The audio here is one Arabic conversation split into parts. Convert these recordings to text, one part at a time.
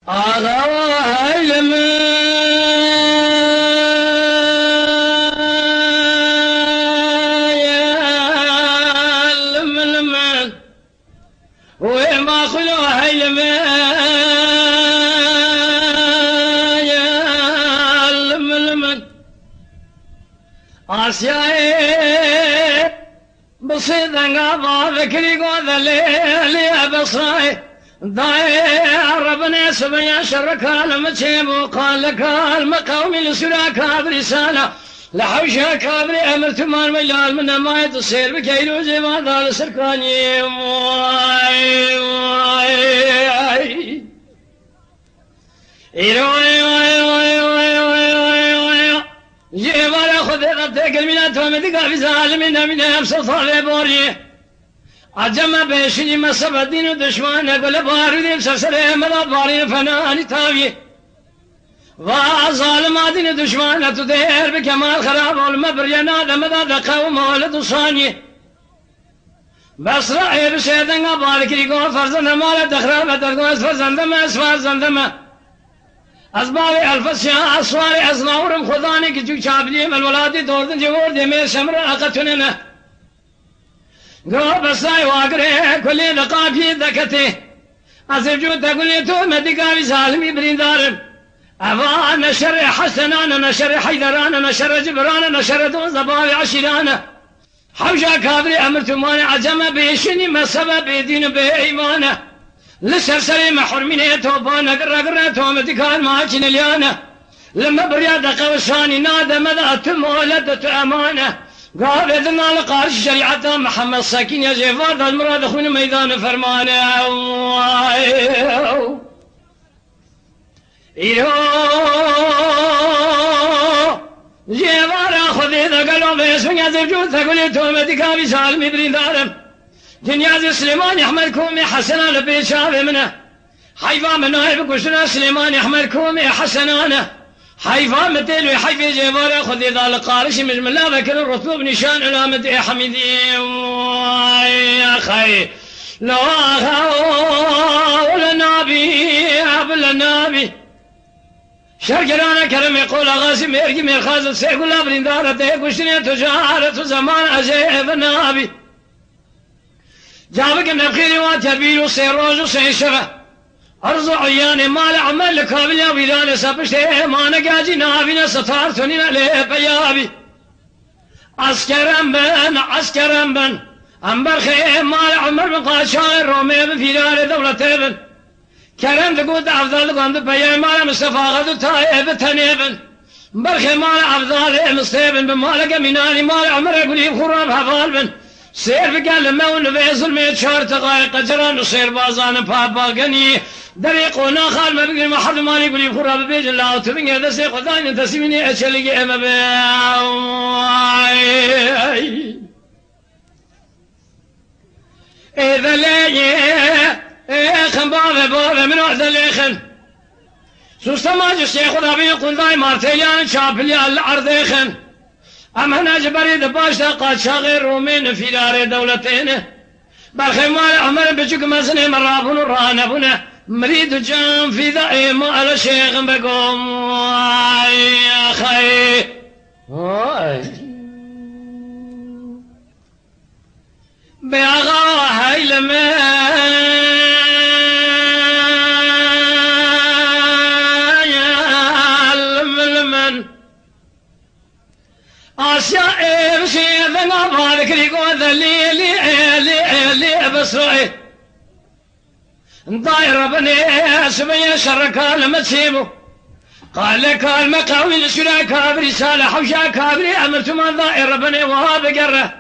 آغا الملمن وما خلوها الملمن آسياي بصيدا قاضى ذكري قوذ لي بصراي ضايع ربنا سبيا شرك المتشيب وقال لك المقوم لسراك برسالة لحوشها كابري أمر تمان مجال من ما يتصير بكيلو زي ما ذال سركاني جيبال خذ غطيك المينات ومدقى في ظالمين من أبسط البوري عجمة بيشني ما سبدين ودشمان قل باردين سسره ملا بارين فناني تاوي وظالماتين دشمان تدير بكمال خراب والمبر ينادى مدى قوم ولد صاني بس رأي بسيدنا بارك لكم فرزنا مالا تخراب تدقوز فرزندما اسفار زندما أسبابي الفسيا أسواري أزناورم خداني كجوك شابليم الولادي دوردن جور دمير شمر أقتننا قوة بساي واقري كل دقافي ذكته أسجو تقولي تو مدقا بسالمي بريندارم أفا نشر حسنان نشر حيدران نشر جبران نشر دون زبابي عشران حوشا كابري أمرتمان عجم بيشني مسبب بيدين بإيمانه لسرسري محرمين توبان قرر تومتكان ماكين اليانة لما برياد قوساني نادى ماذا أتم ولدة أمانة قال إذن لقى الشريعة محمد ساكين يا زيفاد المراد أخونا ميدان فرمانه زيفاد أخذ إذا قالوا بيسمي يا زيفجود تقولي تومتكان بسالمي بريندارم دنيا سليمان يحمل كومي حسنا لبيت شافي منه حيفا من هاي بكشنا سليمان يحمل كومي حسنانه حيفا متلو حيفي جبار خذ إذا لقارش من الله ذكر الرطوب نشان علامة حميدي يا خي لا ولا نبي قبل النبي شرقنا كلام يقول غاسم يرجي من خازن سيقول لا برندارة كشنا تجارة زمان أجيب النبي جابك النبخيري واتبيل وسيروج وسيشغة أرض عياني مال عمل لكابل يا بيدان سبشته ما نقاجي نابنا ستارتني عليه بيابي عسكرا بن أمبر خيم مال عمر بن قاشاغر رومي بفيدان دولة بن كرم تقول أفضل قند بيا مال مصطفى غدو تايب تنيبن برخي مال أفضل مصطفى بمالك مناني مال عمر يقولي خراب هفال بن سير بقال مون فيصل ميت شهر دقائق جران وسير بازان بابا غني دريقونا خال ما بقي ما حد ما يقول يخرب بيج الله تبين هذا سي خداني تسميني اشلي ام اذا لي خن بابا من وحده ليخن سوستما الشيخ خدا بيقول داي مارتيان شابلي الارض يخن أما ناجبري دباشتا قد شاغر رومين في دار دولتين بالخيمال عمر بجوك مسني مرابون رانبون مريد جام في دائم على شيخ بقوم يا خي بيغا هاي آسيا إبسي ذنب بارك لقوذ لي بسرعي ضاير ربني سبيا شرك المتسيبه قال لك المقاوي لسنا كابري صالح وشا كابري أمرت من ضاير ربني وهذا قره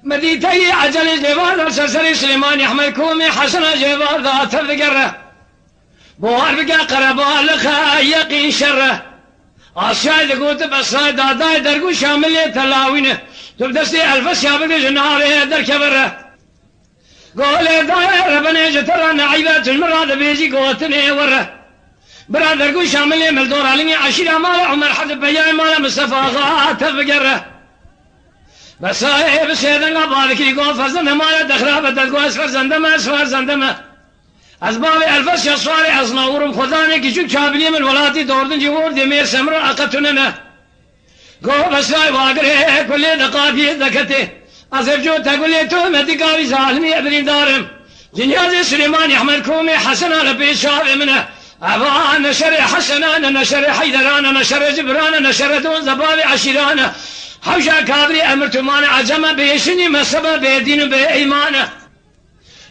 مديتي عجل جبال سرسري سليمان يحمل كومي حسن جبال ذات القره بوار بقى قربا لخا يقين شره آسيا دقوت بس دادا درقو شامل تلاوينه تبدسي الفس يا بقى جناره در كبره قول داير ربنا جترى نعيبات المراد بيجي قوتني وره برادر قو شامل ملدور علي عشيرة مال عمر حد بيان مال مصطفى غات بقره بس هاي بس هذا قبالك يقول فرزنا مال دخرابة تقول اسفر زندمه أسباب الفس يصاري أصناورم خداني كيشو كابلي من ولاتي دوردن جيور دمير سمر أقتننا قو بساي واقره كل دقافي ذكته أزفجو تقولي تو مدقاوي ظالمي أبرين دارم جنيازي سليمان يحمل كومي حسنا لبيشاوي منه أبا نشر حسنان نشر حيدران نشر جبران نشر دون زباب عشيران حوشا كابري أمرتمان عجم بيشني مسبب بيدين بإيمان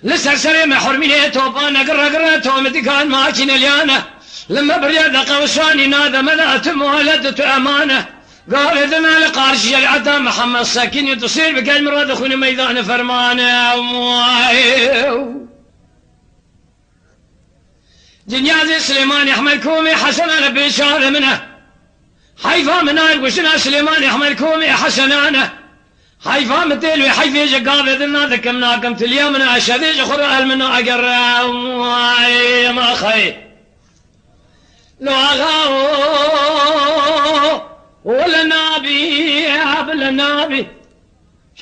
لسرسري محرميني توبان قرر تومتكان ماكين اليانة لما بريد قوساني نادى ملأت مولدت أمانة قال إذن لقارش العدا محمد ساكين تصير بكل مراد أخوني ميدان فرمانة جنيازي سليمان يحمل كومي حسنا بيشار منه حيفا مناي وشنا سليمان يحمل كومي حسنانه حيفا متيلوي حيفي جقاب إذن ذكمناكم تليامنا أشهديج خرال منه أقرأ ما خي لو أغاو ولا نابي عبل نابي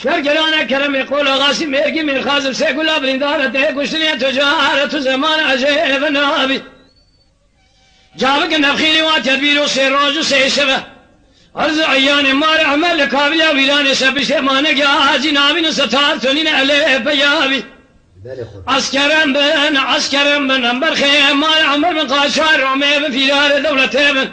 شرقلانا كرم يقول غاسي ميرقي من خازم سيقول أبرين دارته قشتني تجارة زمان عجيب نابي جابك النبخيلي واتدبير وسيروج وسيشبه أرز عيان مار عمل كابلا ويلان سبش ما نجا جنابي ستار تنين عليه بيابي عسكرم بن أمبر خيم مار عمل من قاشار رومي في دار دولتين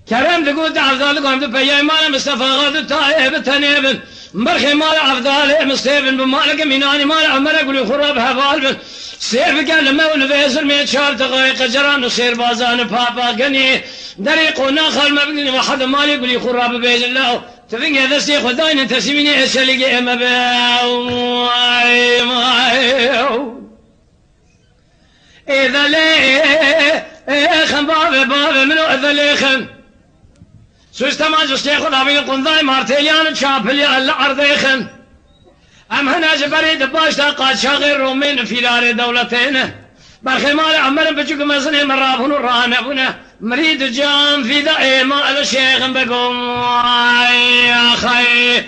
كرم تقول عفضال قام تبيا مال مصطفى غاد تايب تنيب مرخي مال عفضال مستيبن بمالك ميناني مال عمر اقول خراب هفال سير بقال ما ونفيزر ميت شهر دقائق جران وسير بازان بابا قني دريق وناخر ما بقني واحد مال يقول خراب بيز الله تفنق هذا سي خداين تسميني اسالي اما اذا ليه خن باب منو اذا ليه خن سوستمان جستي خدا بين قنضاي مارتيليان شابلي العرضيخن ام هنا جبريد باش قاد شاغر رومين في دار دولتين برخمال عمر بجوك مزني مرابون رانبنا مريد جام في دائما الشيخ بقوم يا خي